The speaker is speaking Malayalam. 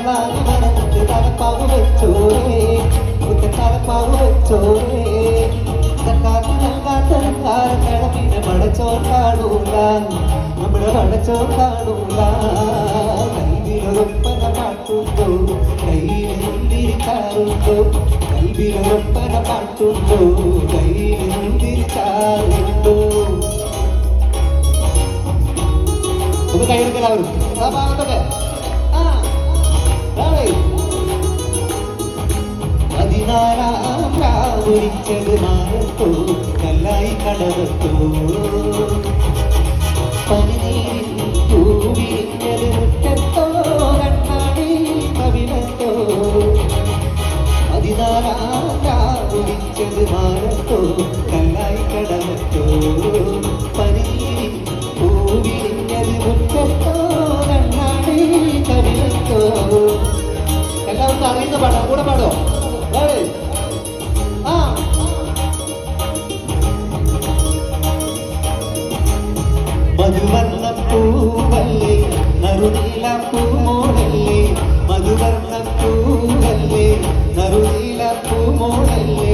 തലവാങ്ങി മറന്നിട്ട് തലപ്പാവ് വെച്ചോരേ തലപ്പാവ് വെച്ചോരേ സർക്കാർക്ക് നൽകാത്തരക്കാർ കിടപ്പിനെ പടച്ചോർ കാണൂല നമ്മുടെ പടച്ചോർ കാണൂല കൈവിലൊപ്പന പാട്ടുണ്ടോ കയ്യിലിരിക്കാറുണ്ടോ കൈവിലൊപ്പന പാട്ടുണ്ടോ കയ്യിലിരിക്കാറുണ്ടോ ഒന്ന് കൈയെടുക്കലാവരും ആ ഭാഗത്തൊക്കെ പതിനാലാം രാവുരിച്ചത് മാറത്തോ കല്ലായി കടവത്തോ പനിനീരിൽ പൂവിരിഞ്ഞത് മുറ്റത്തോ കണ്ണാടി കവിളത്തോ പതിനാലാം രാവുരിച്ചത് മാറത്തോ കല്ലായി കടവത്തോ പനിനീരിൽ പൂവിരിഞ്ഞത് മുറ്റത്തോ കണ്ണാടി കവിളത്തോ എല്ലാവർക്കും അറിയുന്ന പാടാം കൂടെ പാടോ മധുവർണ്ണ പൂവല്ലേ നറുനീല പൂമോളല്ലേ മധുവർണ്ണ പൂവല്ലേ നറുനീല പൂമോളല്ലേ